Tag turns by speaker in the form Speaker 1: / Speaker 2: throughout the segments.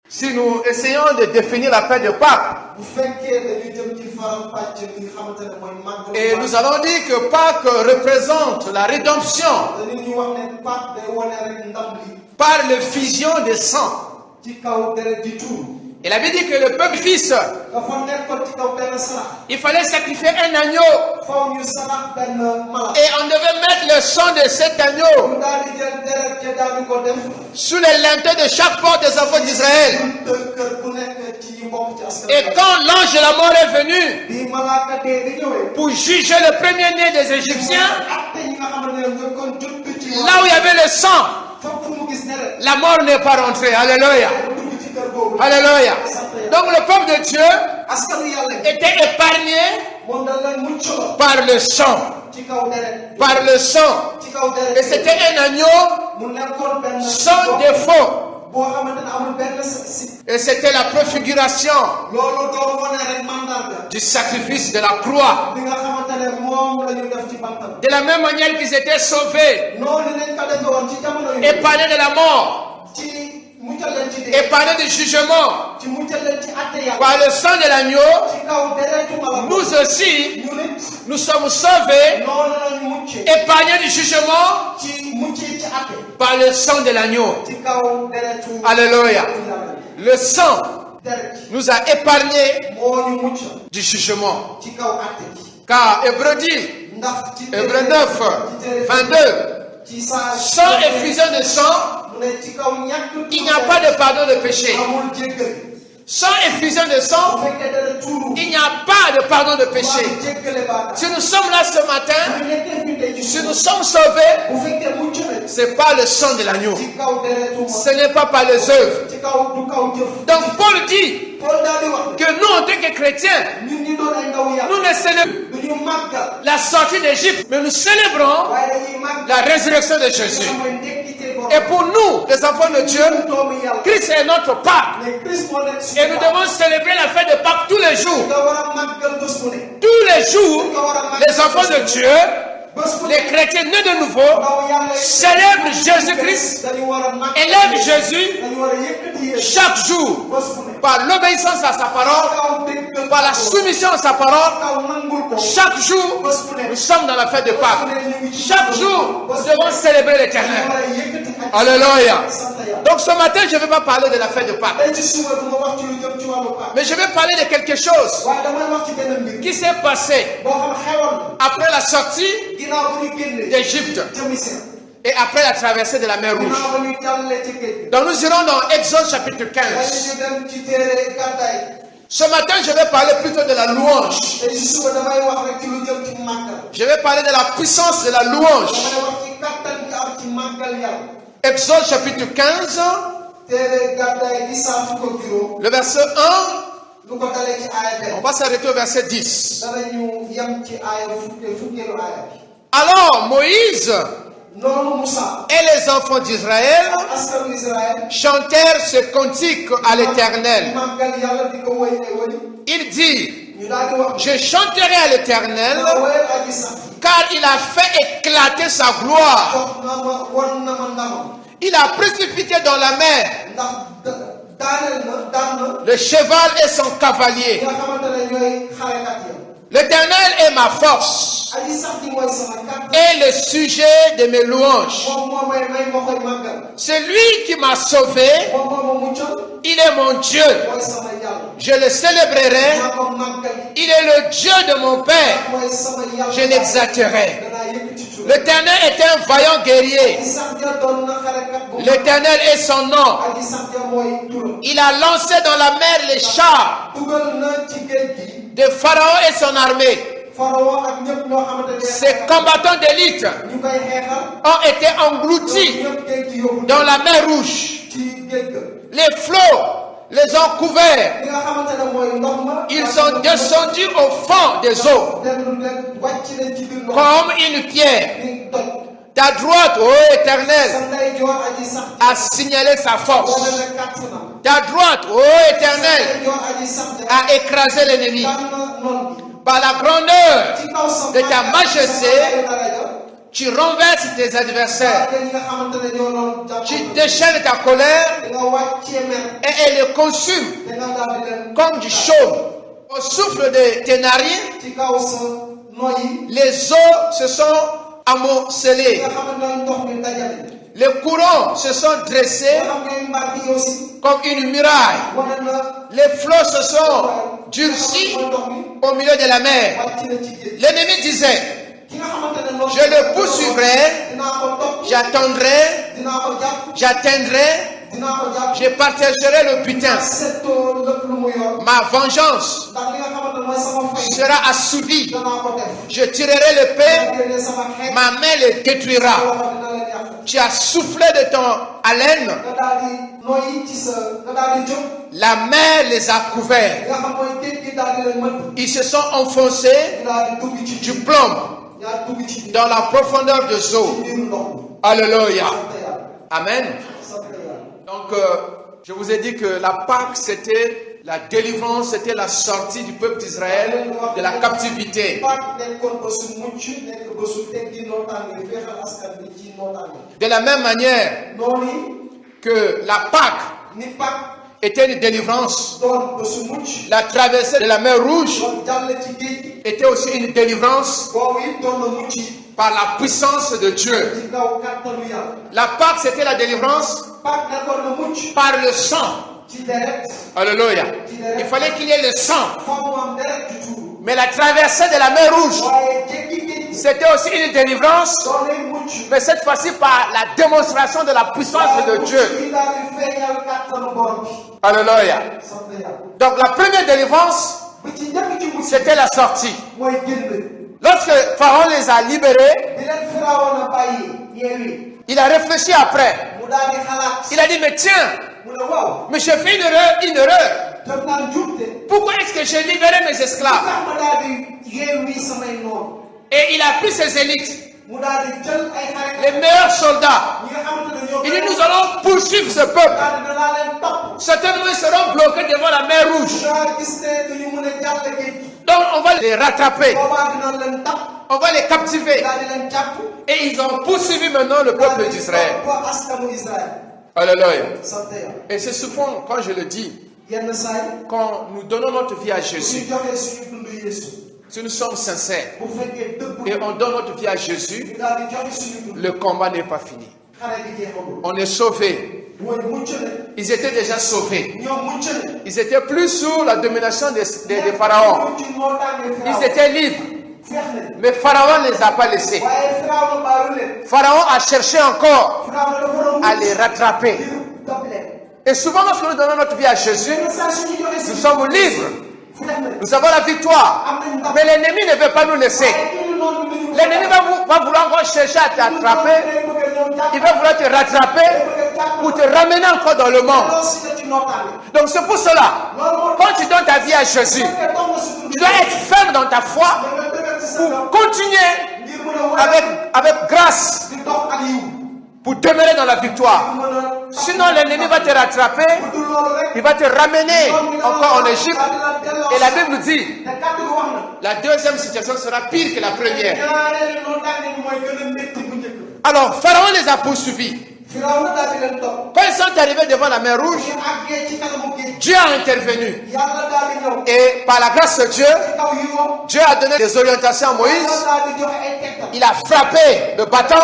Speaker 1: Si nous essayons de définir la fête de Pâques, et nous allons dire que Pâques représente la rédemption par l'effusion des sangs. Et la Bible dit que le peuple fils, il fallait sacrifier un agneau. Et on devait mettre le sang de cet agneau sous les linteaux de chaque porte des enfants d'Israël. Et quand l'ange de la mort est venu pour juger le premier-né des Égyptiens, là où il y avait le sang, la mort n'est pas rentrée. Alléluia. Alléluia. Donc le peuple de Dieu était épargné par le sang. Par le sang. Et c'était un agneau sans défaut. Et c'était la préfiguration du sacrifice de la croix. De la même manière qu'ils étaient sauvés, épargnés de la mort, épargnés du jugement, par le sang de l'agneau, nous aussi, nous sommes sauvés, épargnés du jugement, par le sang de l'agneau. Alléluia. Le sang nous a épargnés du jugement. Car Hébreux dit, Hébreux 9, 22, sans effusion de sang, il n'y a pas de pardon de péché. Sans effusion de sang, il n'y a pas de pardon de péché. Si nous sommes là ce matin, si nous sommes sauvés, ce n'est pas le sang de l'agneau. Ce n'est pas par les œuvres. Donc Paul dit que nous, en tant que chrétiens, nous ne célébrons la sortie d'Égypte, mais nous célébrons la résurrection de Jésus. Et pour nous, les enfants de Dieu, Christ est notre Pâques. Et nous devons célébrer la fête de Pâques tous les jours. Tous les jours, les enfants de Dieu, les chrétiens nés de nouveau, célèbrent Jésus-Christ, élèvent Jésus chaque jour par l'obéissance à sa parole, par la soumission à sa parole. Chaque jour, nous sommes dans la fête de Pâques. Chaque jour, nous devons célébrer l'Éternel. Alléluia. Donc ce matin, je ne vais pas parler de la fête de Pâques, mais je vais parler de quelque chose qui s'est passé après la sortie d'Égypte et après la traversée de la mer Rouge. Donc nous irons dans Exode chapitre 15. Ce matin, je vais parler plutôt de la louange. Je vais parler de la puissance de la louange. Exode chapitre 15, le verset 1, on va s'arrêter au verset 10. Alors Moïse et les enfants d'Israël chantèrent ce cantique à l'Éternel. Il dit, je chanterai à l'Éternel, car il a fait éclater sa gloire. Il a précipité dans la mer le cheval et son cavalier. L'Éternel est ma force et le sujet de mes louanges. C'est lui qui m'a sauvé. Il est mon Dieu. Je le célébrerai. Il est le Dieu de mon Père. Je l'exalterai. L'Éternel est un vaillant guerrier. L'Éternel est son nom. Il a lancé dans la mer les chars de Pharaon et son armée. Ces combattants d'élite ont été engloutis dans la mer Rouge. Les flots les ont couverts. Ils sont descendus au fond des eaux comme une pierre. Ta droite, ô Éternel, a signalé sa force. Ta droite, ô Éternel, a écrasé l'ennemi. Par la grandeur de ta majesté, Tu renverses tes adversaires. Tu déchaînes ta colère et elle les consume comme du chaume. Au souffle de tes narines, les eaux se sont amoncelées. Les courants se sont dressés comme une muraille. Les flots se sont durcis au milieu de la mer. L'ennemi disait, je le poursuivrai, j'atteindrai, je partagerai le butin. Ma vengeance sera assouvie. Je tirerai l'épée, ma main les détruira. Tu as soufflé de ton haleine, la mer les a couverts. Ils se sont enfoncés du plomb dans la profondeur des eaux. Alléluia. Amen. Donc, je vous ai dit que la Pâque, c'était la délivrance, c'était la sortie du peuple d'Israël de la captivité. De la même manière que la Pâque était une délivrance, la traversée de la mer Rouge était aussi une délivrance par la puissance de Dieu. La Pâque, c'était la délivrance par le sang. Alléluia. Il fallait qu'il y ait le sang. Mais la traversée de la mer Rouge, c'était aussi une délivrance, mais cette fois-ci par la démonstration de la puissance de Dieu. Alléluia. Donc la première délivrance, c'était la sortie. Lorsque Pharaon les a libérés, il a réfléchi après. Il a dit, mais tiens, mais j'ai fait une erreur. Pourquoi est-ce que j'ai libéré mes esclaves? Et il a pris ses élites, les meilleurs soldats. Il dit, nous allons poursuivre ce peuple. Certainement, ils seront bloqués devant la mer Rouge. Donc, on va les rattraper. On va les captiver. Et ils ont poursuivi maintenant le peuple d'Israël. Alléluia. Et c'est souvent, quand je le dis, quand nous donnons notre vie à Jésus, si nous sommes sincères et on donne notre vie à Jésus, le combat n'est pas fini. On est sauvés. Ils étaient déjà sauvés. Ils étaient plus sous la domination des pharaons. Ils étaient libres. Mais Pharaon ne les a pas laissés. Pharaon a cherché encore à les rattraper. Et souvent, lorsque nous donnons notre vie à Jésus, nous sommes libres. Nous avons la victoire. Mais l'ennemi ne veut pas nous laisser. L'ennemi va vouloir encore chercher à t'attraper. Il va vouloir te rattraper pour te ramener encore dans le monde. Donc c'est pour cela, quand tu donnes ta vie à Jésus, tu dois être ferme dans ta foi pour continuer avec grâce pour demeurer dans la victoire. Sinon l'ennemi va te rattraper, il va te ramener encore en Égypte. Et la Bible nous dit, la deuxième situation sera pire que la première. Alors Pharaon les a poursuivis. Quand ils sont arrivés devant la mer Rouge, Dieu a intervenu. Et par la grâce de Dieu, Dieu a donné des orientations à Moïse. Il a frappé le bâton.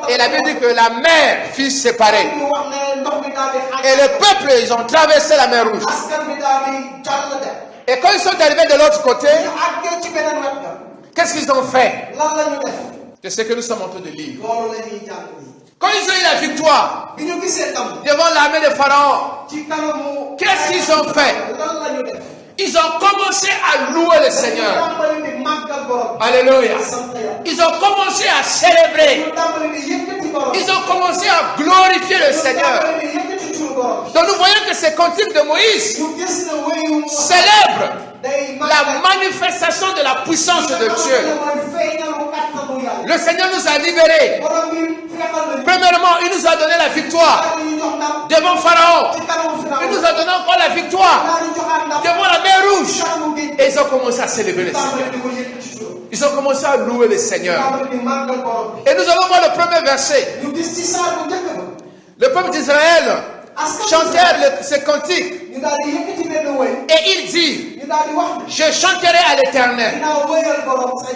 Speaker 1: Et la Bible dit que la mer fut séparée. Et le peuple, ils ont traversé la mer Rouge. Et quand ils sont arrivés de l'autre côté, qu'est-ce qu'ils ont fait? C'est ce que nous sommes en train de lire. Quand ils ont eu la victoire devant l'armée de Pharaon, qu'est-ce qu'ils ont fait? Ils ont commencé à louer le Seigneur. Alléluia. Ils ont commencé à célébrer. Ils ont commencé à glorifier le Seigneur. Donc nous voyons que ces cantiques de Moïse célèbrent la manifestation de la puissance de Dieu. Le Seigneur nous a libérés. Premièrement, il nous a donné la victoire devant Pharaon. Il nous a donné encore la victoire devant la mer Rouge. Et ils ont commencé à célébrer le Seigneur. Ils ont commencé à louer le Seigneur. Et nous allons voir le premier verset. Le peuple d'Israël chantait ces cantiques. Et il dit, je chanterai à l'Éternel.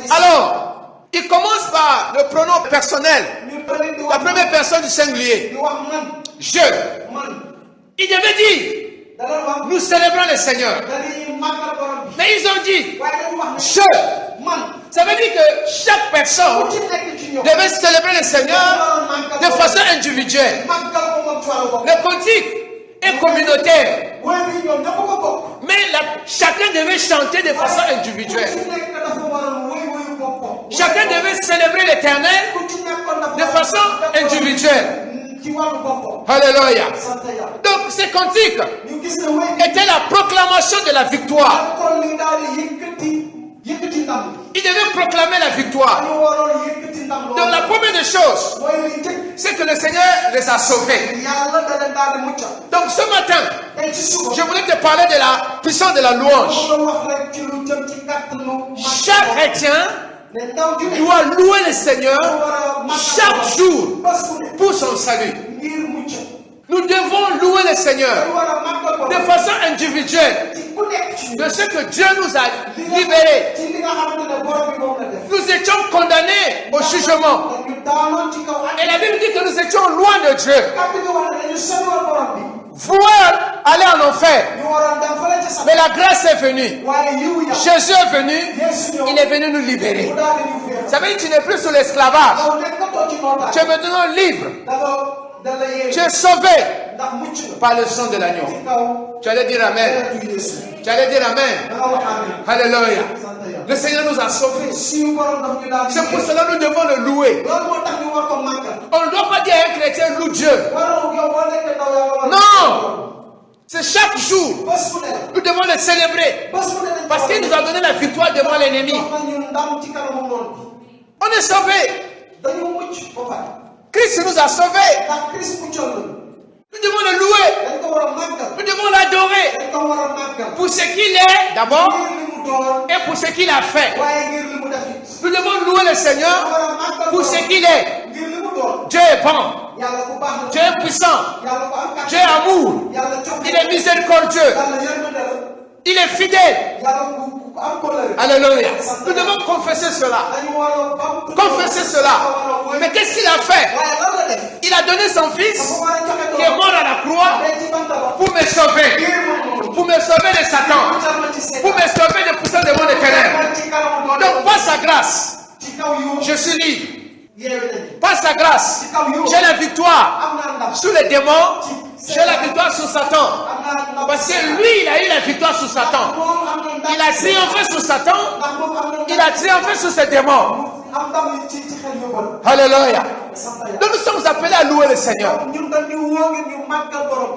Speaker 1: Alors, il commence par le pronom personnel. La première personne du singulier. Je. Il devait dire, nous célébrons le Seigneur. Mais ils ont dit, je. Ça veut dire que chaque personne devait célébrer le Seigneur de façon individuelle. Le cantique est communautaire. Mais chacun devait chanter de façon individuelle. Chacun devait célébrer l'Éternel de façon individuelle. Alléluia. Donc ces cantiques étaient la proclamation de la victoire. Il devait proclamer la victoire. Donc la première des choses, c'est que le Seigneur les a sauvés. Donc ce matin, je voulais te parler de la puissance de la louange. Chaque chrétien doit louer le Seigneur chaque jour pour son salut. Nous devons louer le Seigneur de façon individuelle de ce que Dieu nous a libérés. Nous étions condamnés au jugement. Et la Bible dit que nous étions loin de Dieu. Vouloir aller en enfer. Mais la grâce est venue. Jésus est venu. Il est venu nous libérer. Ça veut dire que tu n'es plus sous l'esclavage. Tu es maintenant libre. Tu es sauvé par le sang de l'agneau. Tu allais dire Amen. Tu allais dire Amen. Alléluia. Le Seigneur nous a sauvés. C'est pour cela que nous devons le louer. On ne doit pas dire à un chrétien loue Dieu. Non. C'est chaque jour. Nous devons le célébrer. Parce qu'il nous a donné la victoire devant l'ennemi. On est sauvés. Christ nous a sauvés. Nous devons le louer. Nous devons l'adorer. Pour ce qu'il est d'abord. Et pour ce qu'il a fait. Nous devons louer le Seigneur pour ce qu'il est. Dieu est bon. Dieu est puissant. Dieu est amour. Il est miséricordieux. Il est fidèle. Alléluia. Nous devons confesser cela. Confesser cela. Mais qu'est-ce qu'il a fait? Il a donné son fils qui est mort à la croix pour me sauver. Pour me sauver de Satan. Pour me sauver des puissants des mondes éternels. Donc par sa grâce, je suis libre. Par sa grâce, j'ai la victoire sur les démons. J'ai la victoire sur Satan. Parce que lui, il a eu la victoire sur Satan. Il a triomphé sur Satan. Il a triomphé sur ses démons. Alléluia. Donc nous sommes appelés à louer le Seigneur.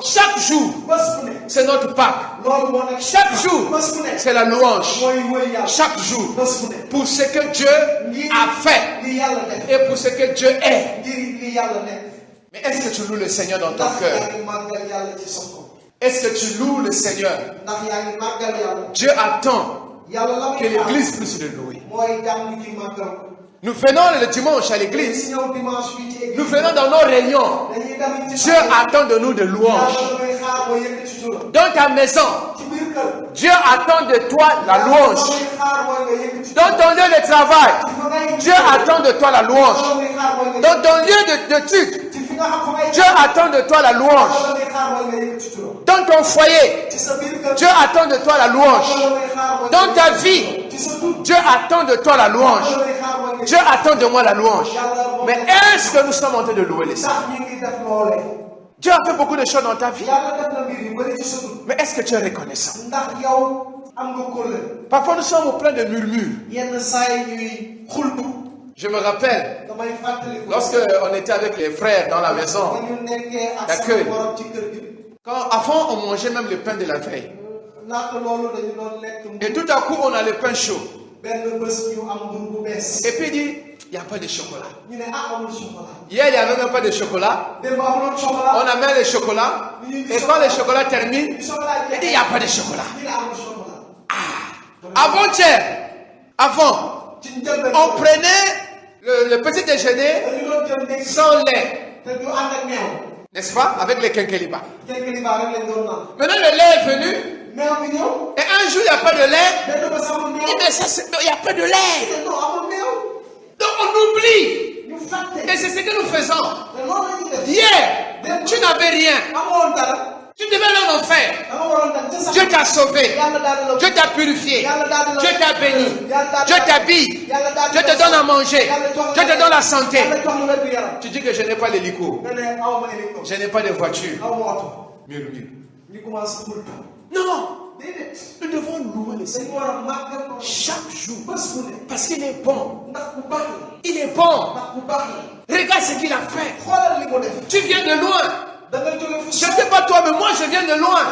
Speaker 1: Chaque jour, c'est notre Pâques. Chaque jour, c'est la louange. Chaque jour, pour ce que Dieu a fait et pour ce que Dieu est. Mais est-ce que tu loues le Seigneur dans ton cœur? Est-ce que tu loues le Seigneur? Dieu attend que l'Église puisse le louer. Nous venons le dimanche à l'église. Nous venons dans nos réunions. Dieu attend de nous de louanges. Dans ta maison, Dieu attend de toi la louange. Dans ton lieu de travail, Dieu attend de toi la louange. Dans ton lieu de culte, Dieu attend de toi la louange. Dans ton foyer, Dieu attend de toi la louange. Dans ta vie, Dieu attend de toi la louange. Dieu attend de moi la louange. Mais est-ce que nous sommes en train de louer les Seigneur? Dieu a fait beaucoup de choses dans ta vie. Mais est-ce que tu es reconnaissant? Parfois nous sommes au plein de murmures. Je me rappelle, lorsque on était avec les frères dans la maison d'accueil, quand avant on mangeait même le pain de la veille. Et tout à coup on a le pain chaud. Et puis il dit, il n'y a pas de chocolat. Hier il n'y avait même pas de chocolat. On amène le chocolat. Et quand le chocolat termine, il dit, il n'y a pas de chocolat. Avant-hier, avant, on prenait le petit déjeuner sans lait. N'est-ce pas? Avec les quinqueliba. Maintenant, le lait est venu. Et un jour, il n'y a pas de lait. Il n'y a pas de lait. Donc, on oublie. Et c'est ce que nous faisons. Hier, tu n'avais rien. Tu devais aller en enfer. Dieu t'a sauvé. Dieu t'a purifié. Dieu t'a béni. Dieu t'habille. Dieu te donne à manger. Dieu te donne la santé. Tu dis que je n'ai pas l'hélico. Je n'ai pas de voiture. Non. Nous devons louer le Seigneur chaque jour. Parce qu'il est bon. Il est bon. Regarde ce qu'il a fait. Tu viens de loin. Je ne sais pas toi, mais moi je viens de loin.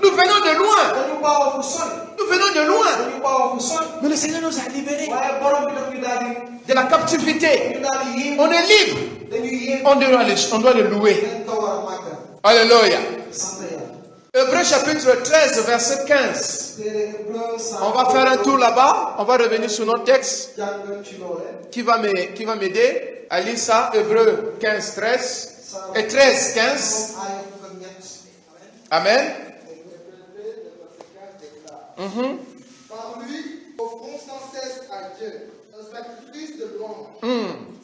Speaker 1: Nous venons de loin. Nous venons de loin. Mais le Seigneur nous a libérés de la captivité. On est libre. On doit le louer. Alléluia. Hébreux chapitre 13, verset 15. On va faire un tour là-bas. On va revenir sur notre texte. Qui va m'aider à lire ça? Hébreux 15, 13. Et 13, 15. Amen.
Speaker 2: Par lui, offrons sans cesse à Dieu un sacrifice de louange,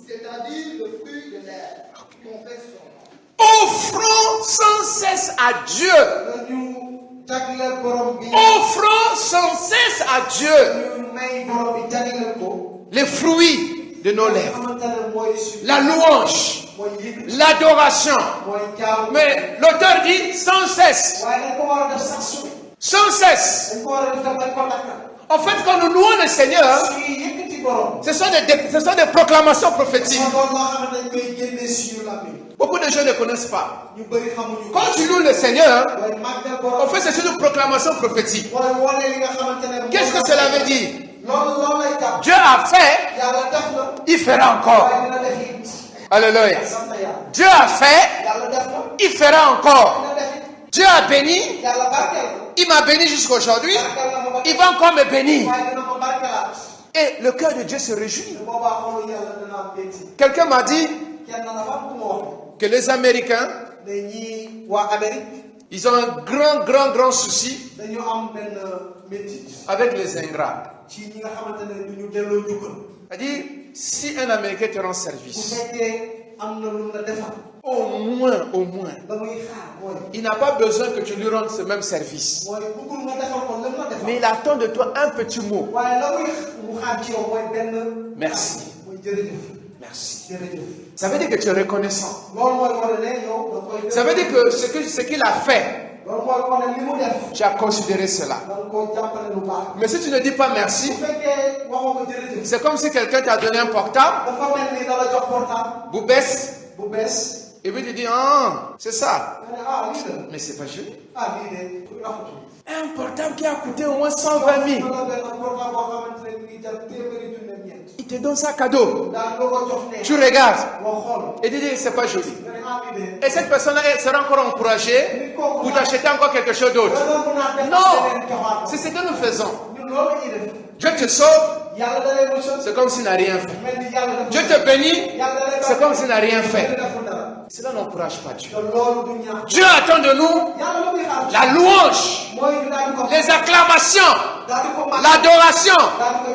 Speaker 2: c'est-à-dire le fruit de l'air, confesse son nom.
Speaker 1: Offrons sans cesse à Dieu. Offrons sans cesse à Dieu les fruits de nos lèvres. La louange, l'adoration. Mais l'auteur dit sans cesse. Sans cesse. En fait, quand nous louons le Seigneur, ce sont des proclamations prophétiques. Beaucoup de gens ne connaissent pas. Quand tu loues le Seigneur, en fait, c'est une proclamation prophétique. Qu'est-ce que cela veut dire? Dieu a fait, il fera encore. Alléluia. Dieu a fait, il fera encore. Dieu a béni, il m'a béni jusqu'à aujourd'hui, il va encore me bénir. Et le cœur de Dieu se réjouit. Quelqu'un m'a dit que les Américains, ils ont un grand souci avec les ingrats. C'est-à-dire, si un Américain te rend service, au moins, il n'a pas besoin que tu lui rendes ce même service. Mais il attend de toi un petit mot. Merci. Merci. Ça veut dire que tu es reconnaissant. Ça veut dire que ce qu'il a fait, tu as considéré cela. Mais si tu ne dis pas merci, c'est comme si quelqu'un t'a donné un portable, Boubès, et puis tu dis, ah, c'est ça. Mais c'est pas joli. Un portable qui a coûté au moins 120 000. Il te donne ça cadeau. Tu regardes. Et tu dis, c'est pas joli. Et cette personne-là sera encore encouragée pour t'acheter encore quelque chose d'autre. Non, c'est ce que nous faisons. Dieu te sauve, c'est comme s'il n'a rien fait. Dieu te bénit, c'est comme s'il n'a rien fait. Cela n'encourage pas Dieu. Dieu attend de nous la louange, les acclamations, l'adoration,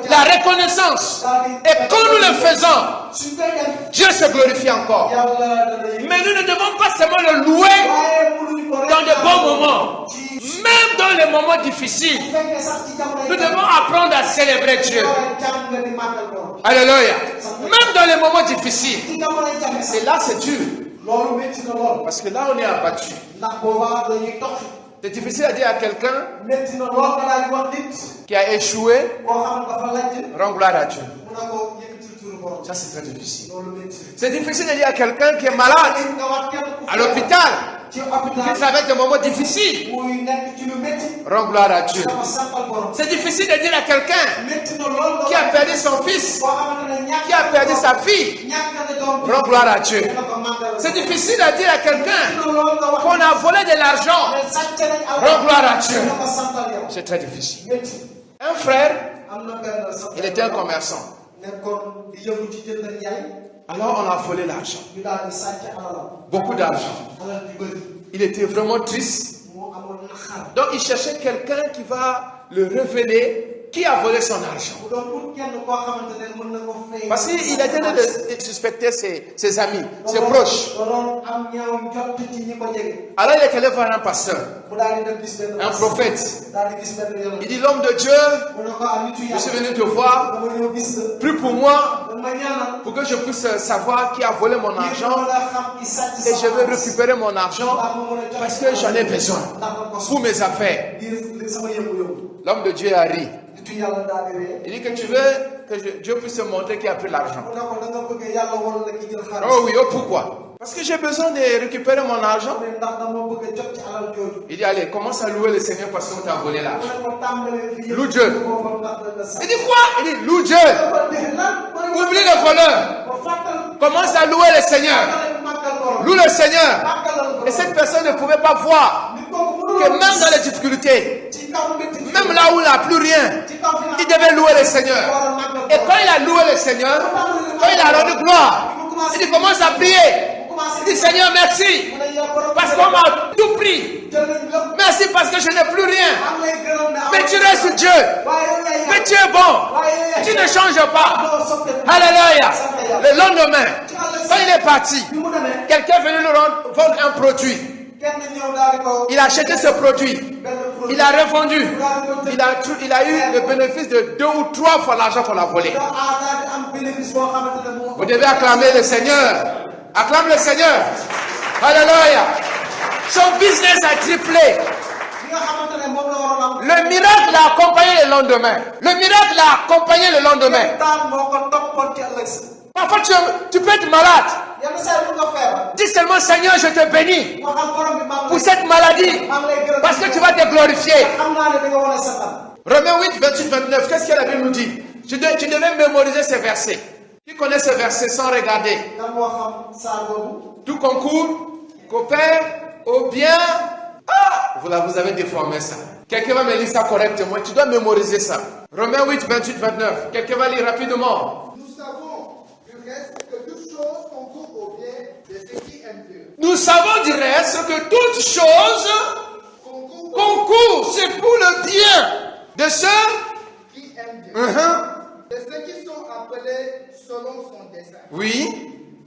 Speaker 1: la reconnaissance. Et quand nous le faisons, Dieu se glorifie encore. Mais nous ne devons pas seulement le louer dans de bons moments. Même dans les moments difficiles, nous devons apprendre à célébrer Dieu. Alléluia. Même dans les moments difficiles. Et là, c'est dur. Parce que là, on est abattu. C'est difficile à dire à quelqu'un qui a échoué, rends gloire à Dieu. Ça, c'est très difficile. C'est difficile de dire à quelqu'un qui est malade, à l'hôpital, qui traverse des moments difficiles, rends gloire à Dieu. C'est difficile de dire à quelqu'un qui a perdu son fils, qui a perdu sa fille, rends gloire à Dieu. C'est difficile de dire à quelqu'un qu'on a volé de l'argent, rends gloire à Dieu. C'est très difficile. Un frère, il était un commerçant. Alors on a volé l'argent. Beaucoup d'argent. Il était vraiment triste. Donc il cherchait quelqu'un qui va le révéler qui a volé son argent. Parce qu'il était de suspecter ses amis, ses proches. Alors il est allé voir un pasteur, un prophète. Il dit, l'homme de Dieu, je suis venu te voir, prie pour moi, pour que je puisse savoir qui a volé mon argent. Et je veux récupérer mon argent parce que j'en ai besoin pour mes affaires. L'homme de Dieu a ri. Il dit que tu veux que Dieu puisse te montrer qui a pris l'argent. Oh oui, oh pourquoi? Parce que j'ai besoin de récupérer mon argent. Il dit, allez, commence à louer le Seigneur parce qu'on t'a volé l'argent. Loue Dieu. Il dit quoi? Il dit, loue Dieu. Oublie le voleur. Commence à louer le Seigneur. Loue le Seigneur. Et cette personne ne pouvait pas voir que même dans les difficultés, même là où il n'a plus rien, il devait louer le Seigneur. Et quand il a loué le Seigneur, quand il a rendu gloire, il dit, commence à prier. Il dit, Seigneur, merci, parce qu'on m'a tout pris. Merci parce que je n'ai plus rien. Mais tu restes Dieu. Mais tu es bon. Tu ne changes pas. Alléluia. Le lendemain, quand il est parti, quelqu'un est venu lui vendre un produit. Il a acheté ce produit. Il a revendu. Il a eu le bénéfice de 2 ou 3 fois l'argent qu'on a volé. Vous devez acclamer le Seigneur. Acclame le Seigneur. Alléluia. Son business a triplé. Le miracle l'a accompagné le lendemain. Le miracle l'a accompagné le lendemain. Parfois tu peux être malade. Dis seulement, Seigneur, je te bénis pour cette maladie. Parce que tu vas te glorifier. Romains 8, 28, 29. Qu'est-ce que la Bible nous dit? Tu devais mémoriser ces versets. Qui connaît ces versets sans regarder? Tout concourt, coopère au bien. Ah, vous avez déformé ça. Quelqu'un va me lire ça correctement. Tu dois mémoriser ça. Romains 8, 28, 29. Quelqu'un va lire rapidement.
Speaker 2: Nous savons du reste que toute chose concourt au bien de ceux qui aiment Dieu.
Speaker 1: Nous savons du reste que toute chose concourt. C'est pour le bien de ceux
Speaker 2: qui aiment Dieu. De ceux qui sont appelés selon son dessein.
Speaker 1: Oui.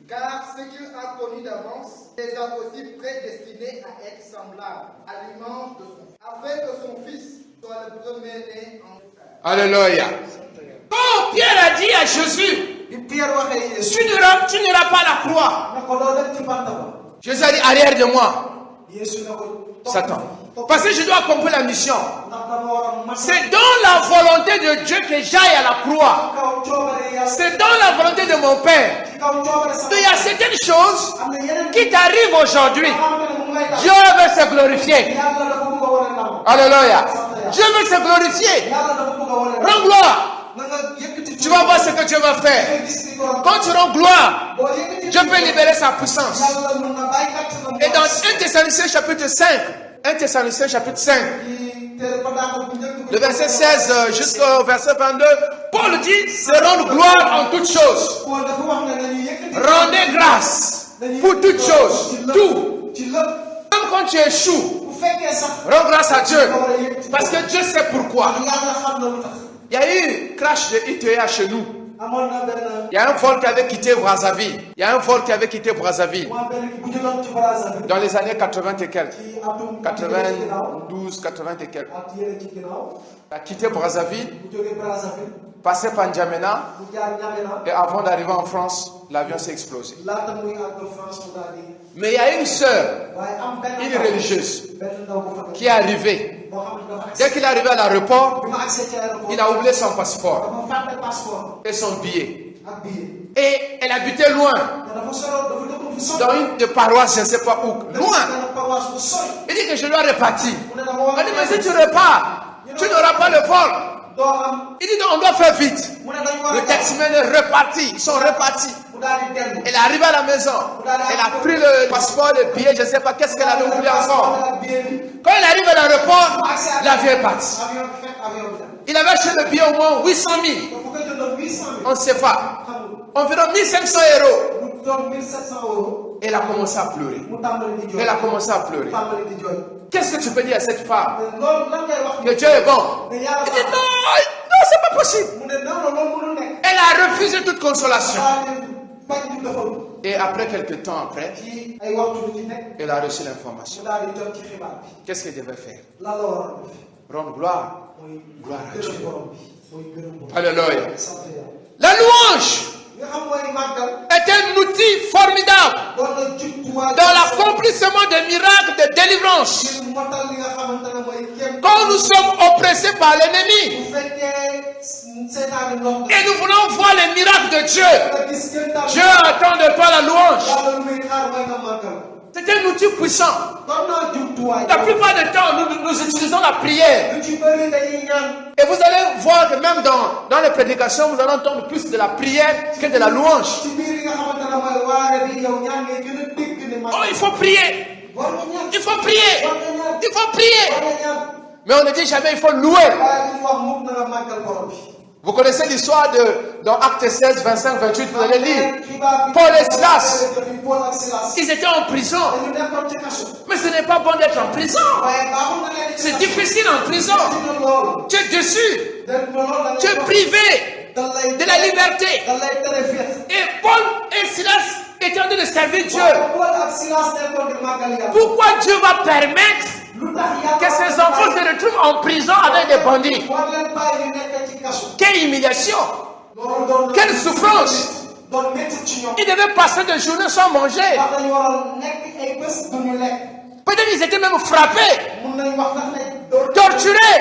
Speaker 2: Car ce qu'il a connu d'avance les a aussi prédestinés à être semblables à l'image de son fils, afin que son fils soit le premier-né en frère.
Speaker 1: Alléluia. Quand Pierre a dit à Jésus, tu n'iras pas à la croix. Jésus a dit, arrière de moi, Satan. Parce que je dois accomplir la mission. C'est dans la volonté de Dieu que j'aille à la croix. C'est dans la volonté de mon Père. Il y a certaines choses qui t'arrivent aujourd'hui. Dieu veut se glorifier. Alléluia. Dieu veut se glorifier. Rends gloire. Tu vas voir ce que Dieu va faire. Quand tu rends gloire, Dieu peut libérer sa puissance. Et dans 1 Thessaloniciens chapitre 5, 1 Thessaloniciens chapitre 5, le verset 16 jusqu'au verset 22, Paul dit, c'est rendre gloire en toutes choses. Rendez grâce pour toutes choses. Tout. Même quand tu échoues, rends grâce à Dieu. Parce que Dieu sait pourquoi. Il y a eu crash de ITA chez nous. Il y a un vol qui avait quitté Brazzaville. Dans les années 80 et quelques. 92, 80 et quelques. Il a quitté Brazzaville, passé par N'Djamena, et avant d'arriver en France, l'avion s'est explosé. Mais il y a une sœur, une religieuse, qui est arrivée. Dès qu'il est arrivé à l'aéroport, il a oublié son passeport et son billet. Et elle habitait loin, dans une de paroisse, je ne sais pas où, loin. Il dit que je dois repartir. Elle dit, mais si tu repars, tu n'auras pas le vol. Il dit, non, on doit faire vite. Le taximan est reparti, ils sont repartis. Elle est arrivée à la maison, elle a pris le passeport, le billet, je ne sais pas qu'est-ce qu'elle avait oublié encore. Quand elle arrive à l'aéroport, l'avion est parti. Il avait acheté le billet au moins 800 000. On ne sait pas. Environ 1500 €. Elle a commencé à pleurer. Elle a commencé à pleurer. Qu'est-ce que tu peux dire à cette femme? Que Dieu est bon. Elle dit non, c'est pas possible. Elle a refusé toute consolation. Et après quelques temps après, elle a reçu l'information. Qu'est-ce qu'elle devait faire? Rendre gloire. Gloire à Dieu. Alléluia. La louange est un outil formidable dans l'accomplissement des miracles de délivrance. Quand nous sommes oppressés par l'ennemi et nous voulons voir les miracles de Dieu, Dieu attend de toi la louange. C'est un outil puissant. La plupart du temps, nous utilisons la prière. Et vous allez voir que même dans les prédications, vous allez entendre plus de la prière que de la louange. Oh, il faut prier. Il faut prier. Il faut prier. Mais on ne dit jamais il faut louer. Vous connaissez l'histoire dans Actes 16, 25, 28, vous allez lire. Paul et Silas, ils étaient en prison. Mais ce n'est pas bon d'être en prison. C'est difficile en prison. Tu es déçu. Tu es privé de la liberté. Et Paul et Silas étaient en train de servir Dieu. Pourquoi Dieu va permettre que ces enfants se retrouvent en prison avec des bandits? Quelle humiliation! Quelle souffrance! Ils devaient passer des journées sans manger. Peut-être ils étaient même frappés, torturés.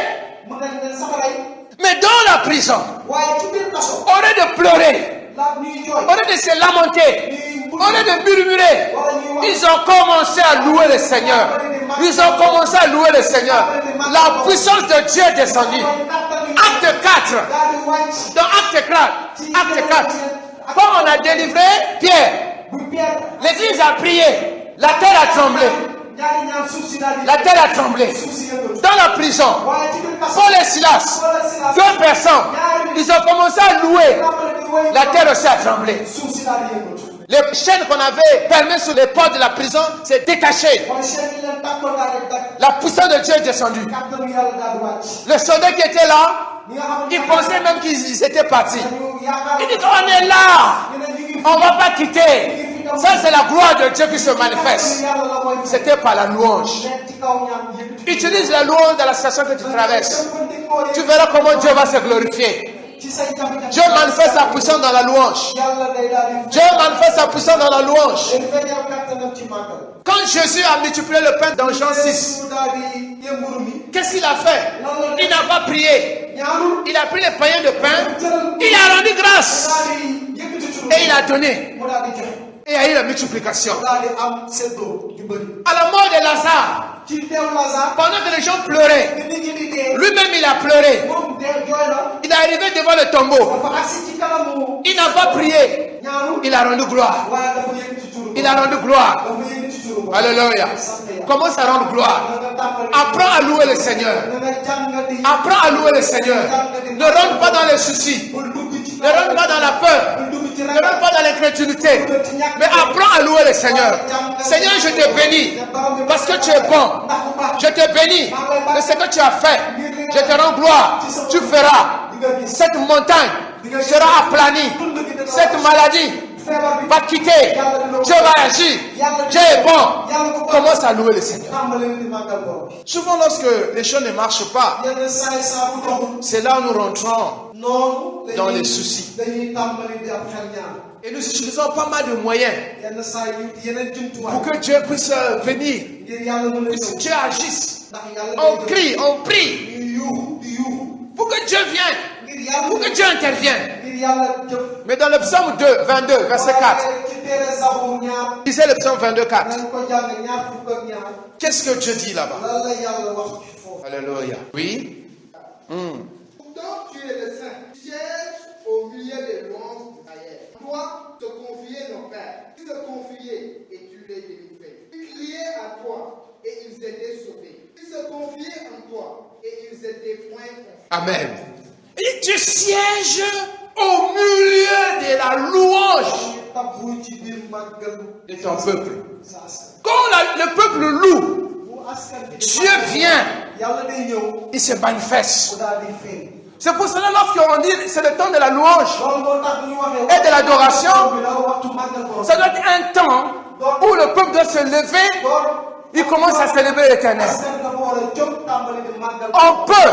Speaker 1: Mais dans la prison, au lieu de pleurer, au lieu de se lamenter, au lieu de murmurer, ils ont commencé à louer le Seigneur. Ils ont commencé à louer le Seigneur. La puissance de Dieu est descendue. Acte 4. Dans Acte 4. Quand on a délivré Pierre, l'église a prié. La terre a tremblé. La terre a tremblé. Dans la prison, Paul et Silas, 2 personnes, ils ont commencé à louer. La terre aussi a tremblé. Les chaînes qu'on avait permis sur les portes de la prison s'est détachées. La puissance de Dieu est descendue. Les soldats qui étaient là, ils pensaient même qu'ils étaient partis. Ils disent on est là, on ne va pas quitter. Ça c'est la gloire de Dieu qui se manifeste. C'était par la louange. Utilise la louange dans la situation que tu traverses. Tu verras comment Dieu va se glorifier. Dieu manifeste sa puissance dans la louange. Dieu manifeste sa puissance dans la louange. Quand Jésus a multiplié le pain dans Jean 6, qu'est-ce qu'il a fait? Il n'a pas prié. Il a pris les païens de pain, il a rendu grâce et il a donné. Et il y a eu la multiplication. À la mort de Lazare, pendant que les gens pleuraient, lui-même il a pleuré. Il est arrivé devant le tombeau. Il n'a pas prié. Il a rendu gloire. Il a rendu gloire. Alléluia. Commence à rendre gloire. Apprends à louer le Seigneur. Apprends à louer le Seigneur. Ne rentre pas dans les soucis. Ne rentre pas dans la peur. Ne rentre pas dans l'incrédulité. Mais apprends à louer le Seigneur. Seigneur, je te bénis parce que tu es bon. Je te bénis de ce que tu as fait. Je te rends gloire. Tu feras. Cette montagne sera aplanie. Cette maladie va quitter. Dieu va agir. Dieu est bon. Commence à louer le Seigneur. Souvent lorsque les choses ne marchent pas, c'est là où nous rentrons dans les soucis. Et nous utilisons pas mal de moyens pour que Dieu puisse venir, puisse que Dieu agisse. On crie, on prie pour que Dieu vienne, pour que Dieu intervienne. Mais dans le psaume 22, verset 4, lisez le psaume 22, 4. Qu'est-ce que Dieu dit là-bas? Alléluia. Oui.
Speaker 2: Pourtant, tu es le Saint. Siège au milieu des louanges d'Israël. Toi, te confier nos pères. Ils te confiaient et tu les délivrais. Ils criaient à toi et ils étaient sauvés. Ils se confiaient
Speaker 1: Amen. Et tu sièges au milieu de la louange de ton peuple. Quand le peuple loue, Dieu vient, il se manifeste. C'est pour cela lorsqu'on dit c'est le temps de la louange et de l'adoration, ça doit être un temps où le peuple doit se lever, il commence à célébrer l'Éternel. On peut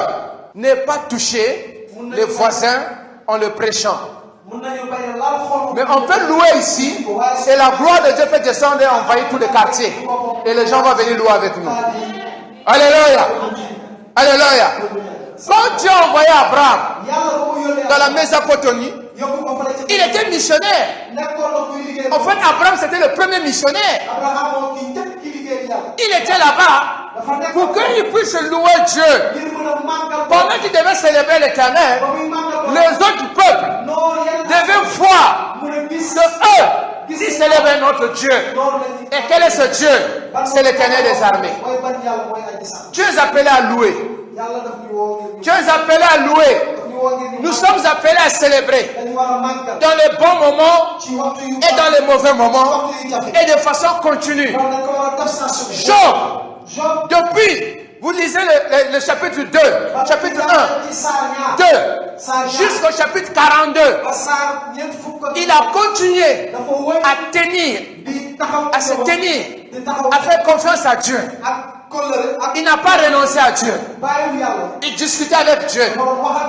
Speaker 1: ne pas toucher les voisins en le prêchant. Mais on peut louer ici et la gloire de Dieu peut descendre et envahir tous les quartiers. Et les gens vont venir louer avec nous. Alléluia. Alléluia. Quand Dieu a envoyé Abraham dans la Mésopotamie, il était missionnaire. En fait, Abraham c'était le premier missionnaire. Il était là-bas pour qu'il puisse louer Dieu. Pendant qu'il devait célébrer l'Éternel, les autres peuples devaient voir que eux, ils célèbrent notre Dieu. Et quel est ce Dieu? C'est l'Éternel des armées. Dieu est appelé à louer. Dieu est appelé à louer. Nous sommes appelés à célébrer dans les bons moments et dans les mauvais moments et de façon continue. Job, depuis, vous lisez le chapitre 2, chapitre 1, 2, jusqu'au chapitre 42, il a continué à tenir, à se tenir, à faire confiance à Dieu. Il n'a pas renoncé à Dieu. Il discutait avec Dieu.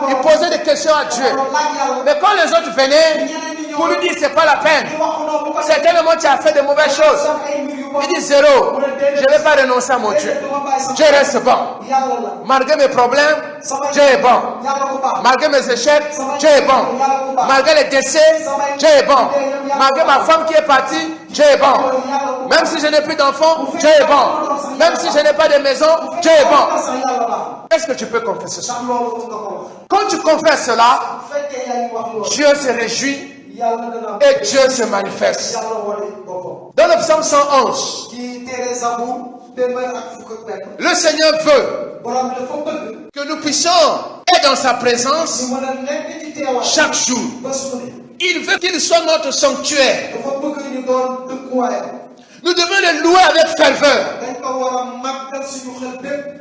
Speaker 1: Il posait des questions à Dieu. Mais quand les autres venaient pour lui dire c'est pas la peine, certainement tu as fait de mauvaises choses, il dit zéro, je ne vais pas renoncer à mon Dieu. Dieu reste bon. Malgré mes problèmes, Dieu est bon. Malgré mes échecs, Dieu est bon. Malgré les décès, Dieu est bon. Malgré ma femme qui est partie, Dieu est bon. Même si je n'ai plus d'enfants, Dieu est bon. Même si je n'ai pas de maison, Dieu est bon. Est-ce que tu peux confesser ça? Quand tu confesses cela, Dieu se réjouit et Dieu se manifeste. Dans le psaume 111, le Seigneur veut que nous puissions être dans sa présence chaque jour. Il veut qu'il soit notre sanctuaire. Nous devons le louer avec ferveur.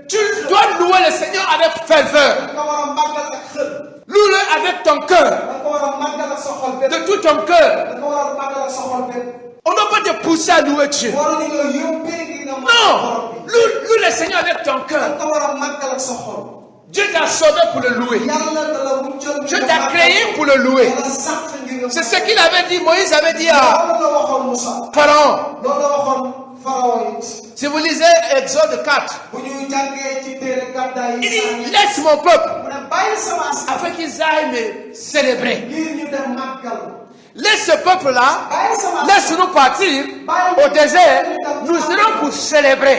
Speaker 1: Tu dois louer le Seigneur avec ferveur. Loue-le avec ton cœur. De tout ton cœur. On ne doit pas te pousser à louer Dieu. Non. Loue le Seigneur avec ton cœur. Dieu t'a sauvé pour le louer. Dieu t'a créé pour le louer. C'est ce qu'il avait dit. Moïse avait dit à Pharaon. Si vous lisez Exode 4, il dit laisse mon peuple afin qu'ils aillent me célébrer. Laisse ce peuple-là, laisse-nous partir au désert. Nous serons pour célébrer.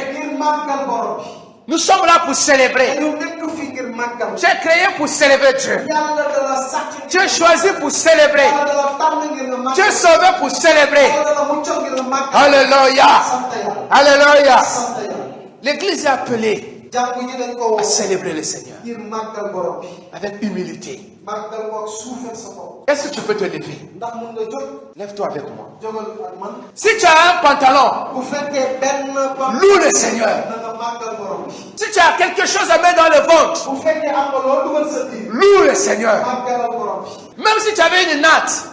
Speaker 1: Nous sommes là pour célébrer. Tu es créé pour célébrer Dieu. Tu es choisi pour célébrer. Tu es sauvé pour célébrer. Alléluia. Alléluia. L'Église est appelée à célébrer le Seigneur avec humilité. Est-ce que tu peux te lever? Lève-toi avec moi. Si tu as un pantalon, loue le Seigneur. Si tu as quelque chose à mettre dans le ventre, loue le Seigneur. Même si tu avais une natte,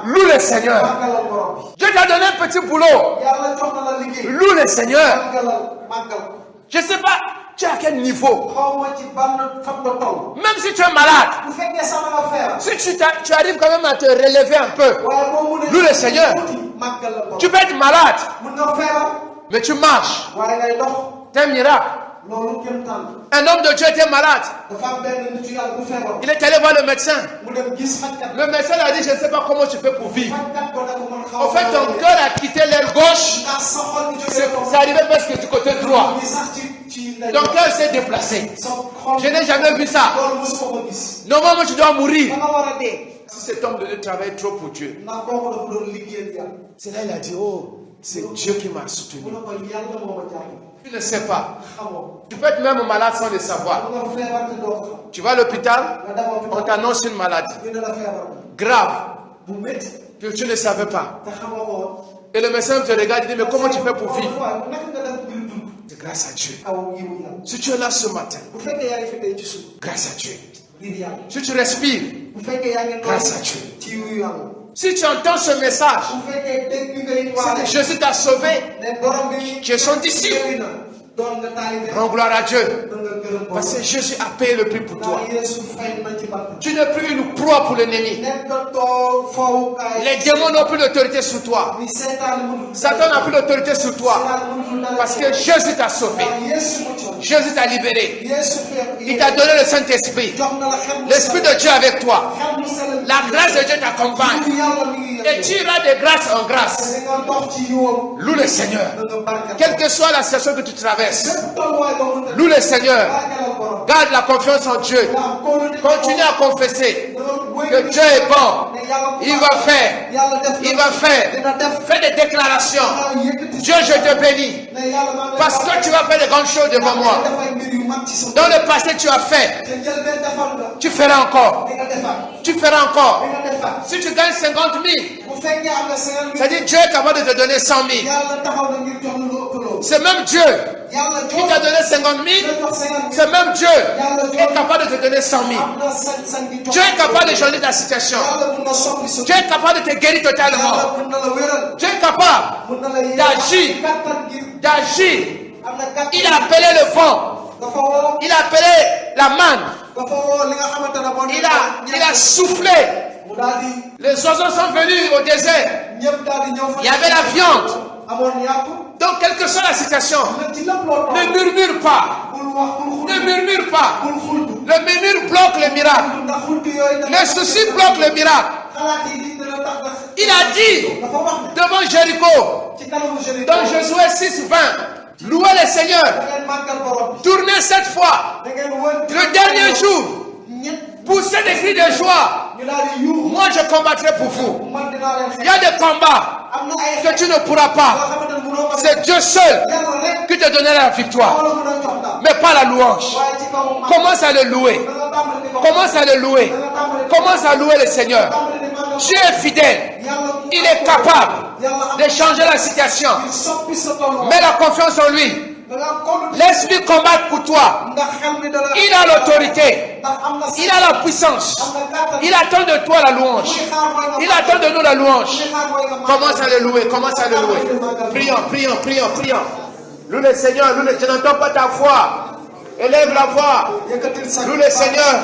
Speaker 1: loue le Seigneur. Dieu t'a donné un petit boulot, loue le Seigneur. Je ne sais pas, tu es à quel niveau? Même si tu es malade, si tu arrives quand même à te relever un peu, loue le Seigneur. Tu peux être malade, mais tu marches. C'est un miracle. Un homme de Dieu était malade. Il est allé voir le médecin. Le médecin lui a dit, je ne sais pas comment tu fais pour vivre. En fait, ton cœur a quitté l'aile gauche. C'est arrivé presque du côté droit. Ton cœur s'est déplacé. Je n'ai jamais vu ça. Normalement, tu dois mourir. Si cet homme de Dieu travaille trop pour Dieu, c'est là qu'il a dit, oh, c'est Dieu qui m'a soutenu. Tu ne sais pas. Tu peux être même malade sans le savoir. Tu vas à l'hôpital, on t'annonce une maladie grave. Puis tu ne savais pas. Et le médecin te regarde et dit, mais comment tu fais pour vivre? C'est grâce à Dieu. Si tu es là ce matin, grâce à Dieu. Si tu respires, grâce à Dieu. Si tu entends ce message, Jésus t'a sauvé, tu es son disciple. Rends gloire à Dieu. Parce que Jésus a payé le prix pour toi. Tu n'es plus une proie pour l'ennemi. Les démons n'ont plus d'autorité sur toi. Satan n'a plus d'autorité sur toi. Parce que Jésus t'a sauvé. Jésus t'a libéré. Il t'a donné le Saint-Esprit. L'Esprit de Dieu avec toi. La grâce de Dieu t'accompagne. Et tu iras de grâce en grâce. Loue le Seigneur. Quelle que soit la situation que tu traverses, loue le Seigneur. Garde la confiance en Dieu. Continue à confesser que Dieu est bon. Il va faire. Il va faire. Fais des déclarations. Dieu, je te bénis. Parce que tu vas faire de grandes choses devant moi. Dans le passé, tu as fait. Tu feras encore. Tu feras encore. Si tu gagnes 50 000, c'est-à-dire Dieu est capable de te donner 100 000. C'est même Dieu qui t'a donné 50 000. C'est même Dieu qui est capable de te donner 100 000. Dieu est capable de changer ta situation. Dieu est capable de te guérir totalement. Dieu est capable d'agir. D'agir. Il a appelé le vent. Il a appelé la manne. Il a soufflé. Les oiseaux sont venus au désert. Il y avait la viande. Donc, quelle que soit la situation, ne murmure pas. Ne murmure pas. Le murmure bloque le miracle. Le souci bloque le miracle. Il a dit devant Jéricho, dans Josué 6, 20, louez le Seigneur. Tournez 7 fois. Le dernier jour, poussez des cris de joie. Moi, je combattrai pour vous. Il y a des combats que tu ne pourras pas. C'est Dieu seul qui te donnera la victoire. Mais pas la louange. Commence à le louer. Commence à le louer. Commence à louer le Seigneur. Dieu est fidèle. Il est capable de changer la situation. Mets la confiance en lui. Laisse-lui combattre pour toi. Il a l'autorité. Il a la puissance. Il attend de toi la louange. Il attend de nous la louange. Commence à le louer. Commence à le louer. Prions, prions, prions, prions. Loue le Seigneur. Je n'entends pas ta voix. Élève la voix. Loue le Seigneur.